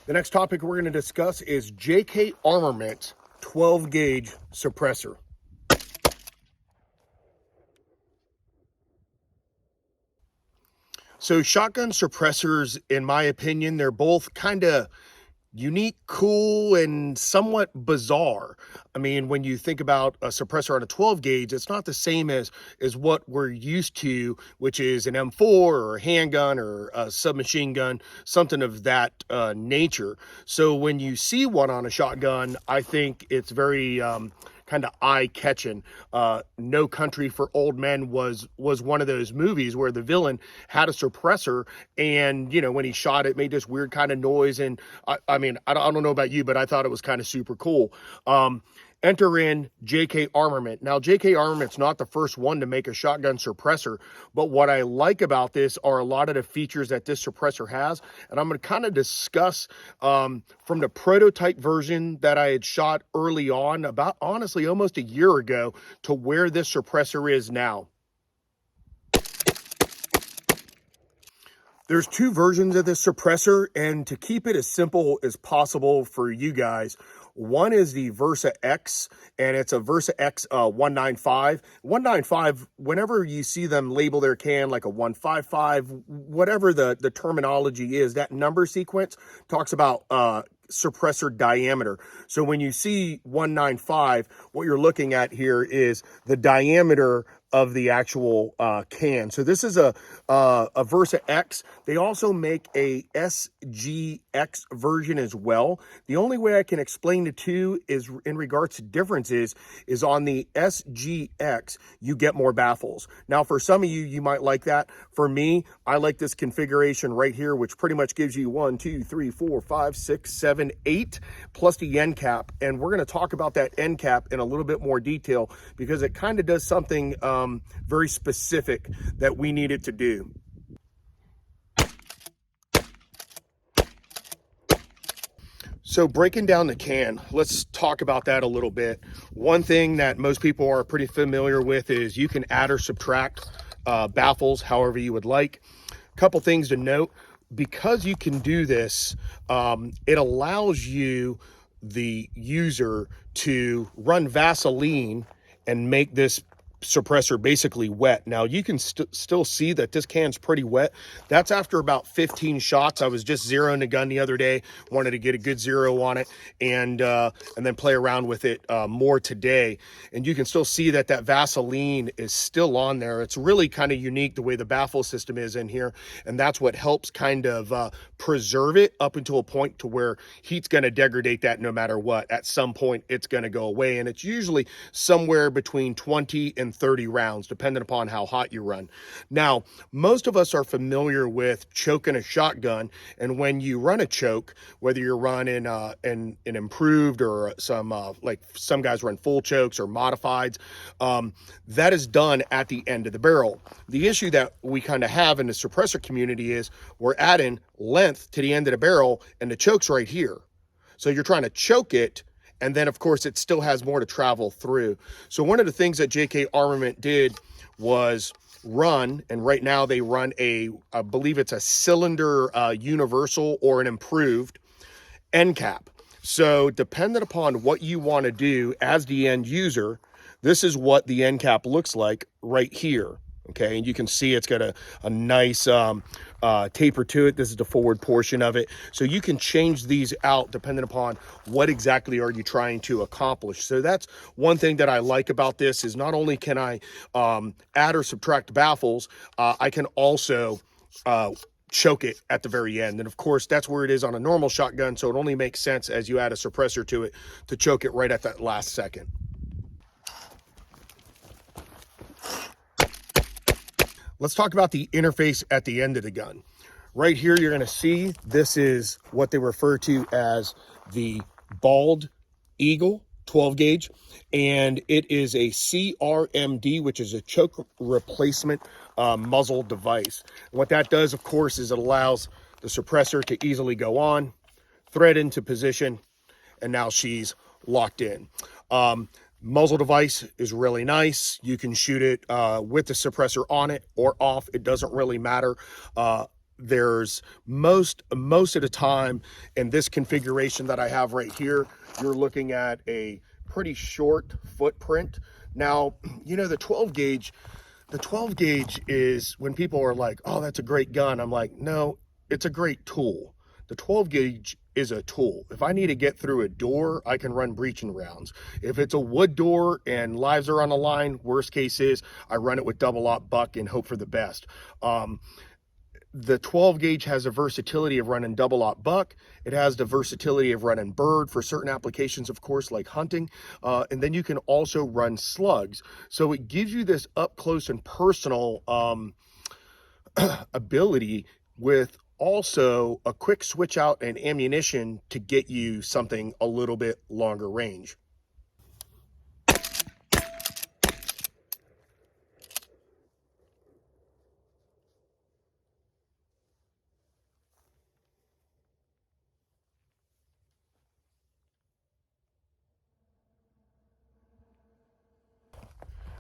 The next topic we're going to discuss is JK Armament 12 gauge suppressor. So shotgun suppressors, in my opinion, they're both kind of unique, cool, and somewhat bizarre. I mean, when you think about a suppressor on a 12 gauge, it's not the same as what we're used to, which is an M4 or a handgun or a submachine gun, something of that nature. So when you see one on a shotgun, I think it's very kind of eye-catching. No Country for Old Men was one of those movies where the villain had a suppressor, and when he shot it, made this weird kind of noise. And I mean, I don't know about you, but I thought it was kind of super cool. Enter in JK Armament. Now, JK Armament's not the first one to make a shotgun suppressor, but what I like about this are a lot of the features that this suppressor has, and I'm going to kind of discuss from the prototype version that I had shot early on, about honestly almost a year ago, to where this suppressor is now. There's two versions of this suppressor, and to keep it as simple as possible for you guys, one is the Versa X, and it's a Versa X 195. 195, whenever you see them label their can like a 155, whatever the terminology is, that number sequence talks about suppressor diameter. So when you see 195, what you're looking at here is the diameter of the actual can. So this is a Versa X. They also make a SGX version as well. The only way I can explain the two is in regards to differences is on the SGX, you get more baffles. Now, for some of you, you might like that. For me, I like this configuration right here, which pretty much gives you 1, 2, 3, 4, 5, 6, 7, 8, plus the end cap. And we're going to talk about that end cap in a little bit more detail because it kind of does something very specific that we needed to do. So breaking down the can, let's talk about that a little bit. One thing that most people are pretty familiar with is you can add or subtract baffles however you would like. A couple things to note: because you can do this, it allows you, the user, to run Vaseline and make this suppressor basically wet. Now you can still see that this can's pretty wet. That's after about 15 shots. I was just zeroing the gun the other day, wanted to get a good zero on it, and then play around with it more today. And you can still see that Vaseline is still on there. It's really kind of unique the way the baffle system is in here, and that's what helps kind of preserve it up until a point to where heat's going to degrade that no matter what. At some point it's going to go away, and it's usually somewhere between 20 and 30 rounds, depending upon how hot you run. Now, most of us are familiar with choking a shotgun, and when you run a choke, whether you're running an improved or some like some guys run full chokes or modifieds, that is done at the end of the barrel. The issue that we kind of have in the suppressor community is we're adding length to the end of the barrel, and the choke's right here. So you're trying to choke it, and then, of course, it still has more to travel through. So one of the things that JK Armament did was run, and right now they run I believe it's a cylinder universal or an improved end cap. So dependent upon what you want to do as the end user, this is what the end cap looks like right here. Okay, and you can see it's got a nice taper to it. This is the forward portion of it. So you can change these out depending upon what exactly are you trying to accomplish. So that's one thing that I like about this, is not only can I add or subtract baffles, I can also choke it at the very end. And of course, that's where it is on a normal shotgun, so it only makes sense as you add a suppressor to it to choke it right at that last second. Let's talk about the interface at the end of the gun. Right here, you're going to see this is what they refer to as the Bald Eagle 12 gauge, and it is a CRMD, which is a choke replacement muzzle device. And what that does, of course, is it allows the suppressor to easily go on, thread into position, and now she's locked in. Muzzle device is really nice. You can shoot it with the suppressor on it or off. It doesn't really matter. there's most of the time in this configuration that I have right here, you're looking at a pretty short footprint. Now, you know, the 12 gauge is, when people are like, oh, that's a great gun, I'm like, no, it's a great tool. The 12 gauge is a tool. If I need to get through a door, I can run breaching rounds. If it's a wood door and lives are on the line, worst case is I run it with double aught buck and hope for the best. The 12 gauge has a versatility of running double aught buck. It has the versatility of running bird for certain applications, of course, like hunting. And then you can also run slugs. So it gives you this up close and personal ability, with also a quick switch out and ammunition to get you something a little bit longer range.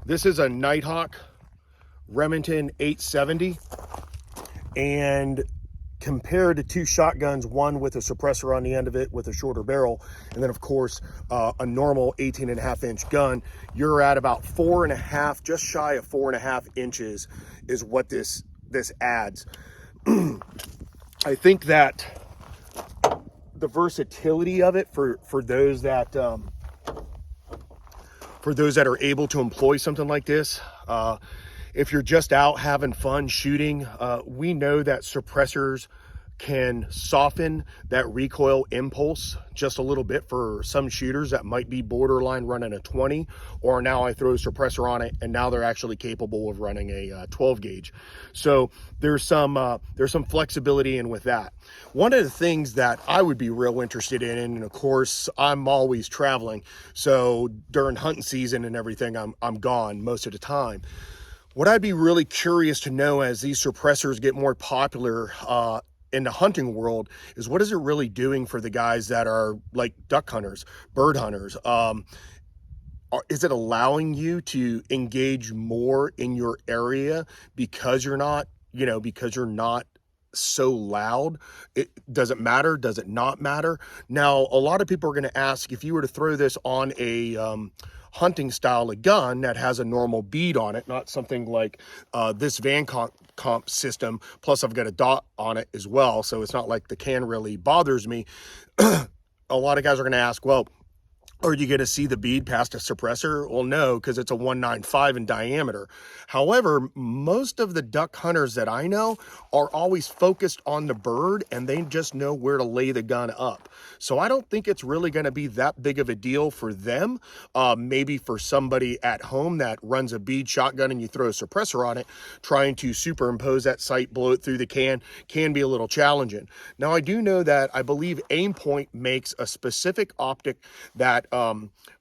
This is a Nighthawk Remington 870, and compared to two shotguns, one with a suppressor on the end of it with a shorter barrel, and then of course a normal 18.5-inch gun, you're at about 4.5, just shy of 4.5 inches is what this adds. I think that the versatility of it for those that are able to employ something like this, if you're just out having fun shooting, we know that suppressors can soften that recoil impulse just a little bit for some shooters that might be borderline running a 20, or now I throw a suppressor on it and now they're actually capable of running a 12 gauge. So there's some flexibility in with that. One of the things that I would be real interested in, and of course I'm always traveling, so during hunting season and everything, I'm gone most of the time. What I'd be really curious to know as these suppressors get more popular in the hunting world is, what is it really doing for the guys that are like duck hunters, bird hunters? Is it allowing you to engage more in your area because you're not, so loud? Does it matter? Does it not matter? Now, a lot of people are going to ask, if you were to throw this on a hunting style of gun that has a normal bead on it, not something like this Van Comp system, plus I've got a dot on it as well, so it's not like the can really bothers me. A lot of guys are going to ask, well, are you going to see the bead past a suppressor? Well, no, because it's a 195 in diameter. However, most of the duck hunters that I know are always focused on the bird, and they just know where to lay the gun up. So I don't think it's really going to be that big of a deal for them. Maybe for somebody at home that runs a bead shotgun and you throw a suppressor on it, trying to superimpose that sight, blow it through the can be a little challenging. Now, I do know that I believe Aimpoint makes a specific optic that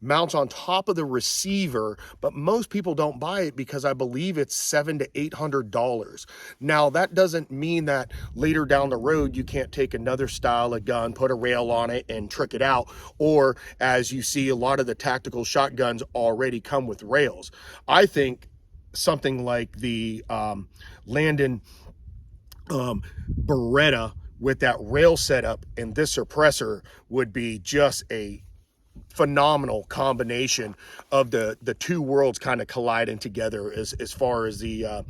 mounts on top of the receiver, but most people don't buy it because I believe it's $700 to $800. Now, that doesn't mean that later down the road you can't take another style of gun, put a rail on it and trick it out, or as you see, a lot of the tactical shotguns already come with rails. I think something like the Landon Beretta with that rail setup and this suppressor would be just a phenomenal combination of the two worlds kind of colliding together as far as the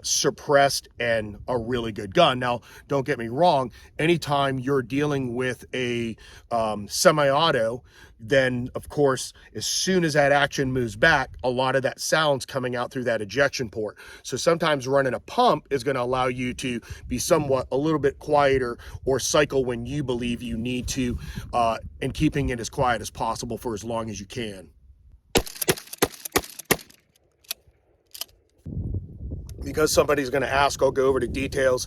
suppressed and a really good gun. Now, don't get me wrong, anytime you're dealing with a semi-auto, then of course, as soon as that action moves back, a lot of that sound's coming out through that ejection port. So sometimes running a pump is going to allow you to be somewhat a little bit quieter, or cycle when you believe you need to, and keeping it as quiet as possible for as long as you can. Because somebody's going to ask, I'll go over the details.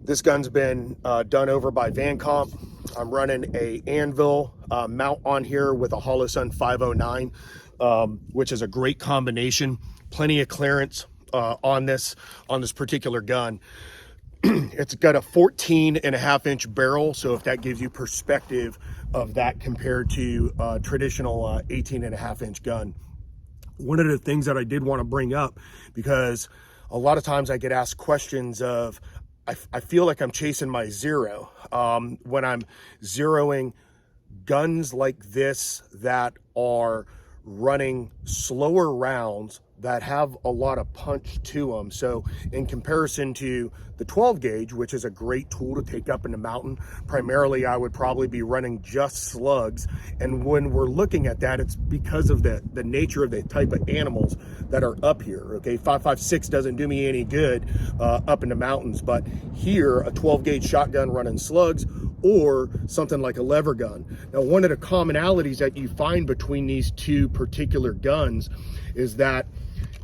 This gun's been done over by Van Comp. I'm running a anvil mount on here with a Holosun 509, which is a great combination. Plenty of clearance on this particular gun. It's got a 14.5-inch barrel, so if that gives you perspective of that compared to a traditional 18.5-inch gun. One of the things that I did want to bring up, because a lot of times I get asked questions of, I feel like I'm chasing my zero. When I'm zeroing guns like this that are running slower rounds that have a lot of punch to them. So in comparison to the 12 gauge, which is a great tool to take up in the mountain, primarily I would probably be running just slugs. And when we're looking at that, it's because of the nature of the type of animals that are up here. Okay, 5.56 doesn't do me any good up in the mountains, but here a 12 gauge shotgun running slugs, or something like a lever gun. Now, one of the commonalities that you find between these two particular guns is that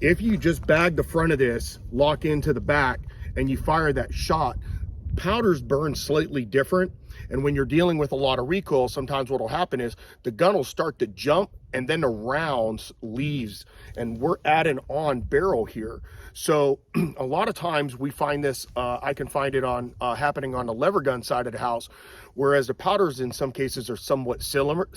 if you just bag the front of this, lock into the back, and you fire that shot, powders burn slightly different. And when you're dealing with a lot of recoil, sometimes what will happen is the gun will start to jump and then the rounds leaves, and we're adding on barrel here. So a lot of times we find this, I can find it on happening on the lever gun side of the house, whereas the powders in some cases are somewhat similar,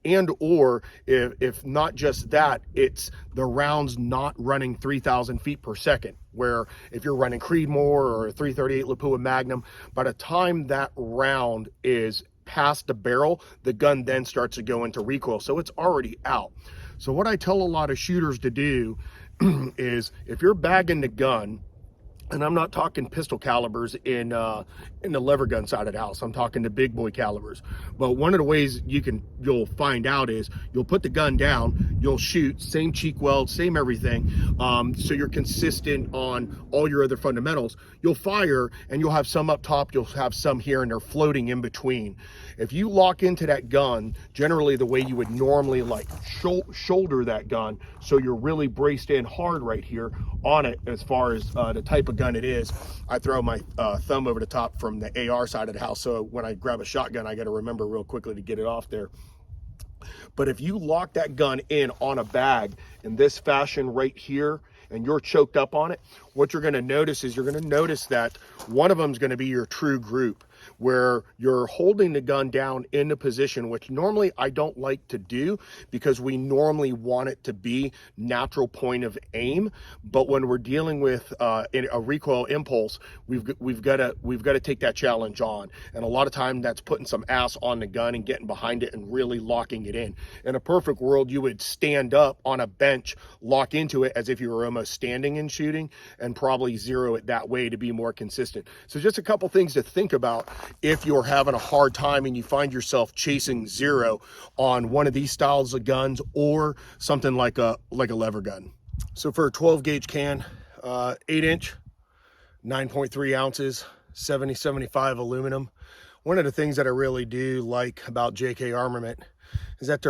and or if not just that, it's the rounds not running 3,000 feet per second, where if you're running Creedmoor or a 338 Lapua Magnum, by the time that round is past the barrel, the gun then starts to go into recoil, so it's already out. So what I tell a lot of shooters to do is, if you're bagging the gun, and I'm not talking pistol calibers in the lever gun side of the house, I'm talking the big boy calibers. But one of the ways you'll find out is you'll put the gun down, you'll shoot, same cheek weld, same everything, so you're consistent on all your other fundamentals. You'll fire and you'll have some up top, you'll have some here, and they're floating in between. If you lock into that gun, generally the way you would normally like shoulder that gun, so you're really braced in hard right here on it, as far as the type of gun it is. I throw my thumb over the top from the AR side of the house, so when I grab a shotgun, I got to remember real quickly to get it off there. But if you lock that gun in on a bag in this fashion right here, and you're choked up on it, what you're going to notice is you're going to notice that one of them is going to be your true group, where you're holding the gun down in the position, which normally I don't like to do, because we normally want it to be natural point of aim. But when we're dealing with a recoil impulse, we've got to take that challenge on, and a lot of time that's putting some ass on the gun and getting behind it and really locking it in. In a perfect world, you would stand up on a bench, lock into it as if you were almost standing and shooting, and probably zero it that way to be more consistent. So just a couple things to think about if you're having a hard time and you find yourself chasing zero on one of these styles of guns, or something like a lever gun. So for a 12 gauge can, 8-inch, 9.3 ounces, 70-75 aluminum. One of the things that I really do like about JK Armament is that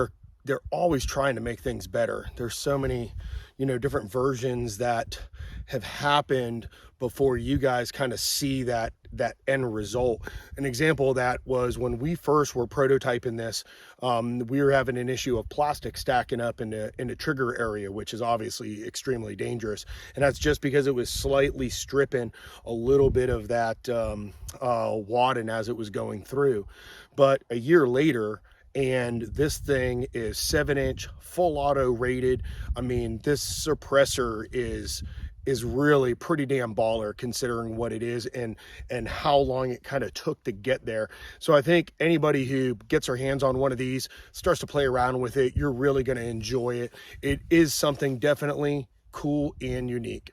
they're always trying to make things better. There's so many, different versions that have happened before you guys kind of see that end result. An example of that was when we first were prototyping this, we were having an issue of plastic stacking up in the trigger area, which is obviously extremely dangerous. And that's just because it was slightly stripping a little bit of that wadding as it was going through. But a year later, and this thing is 7-inch, full auto rated. I mean, this suppressor is really pretty damn baller, considering what it is and how long it kind of took to get there. So I think anybody who gets their hands on one of these, starts to play around with it, you're really going to enjoy it. It is something definitely cool and unique.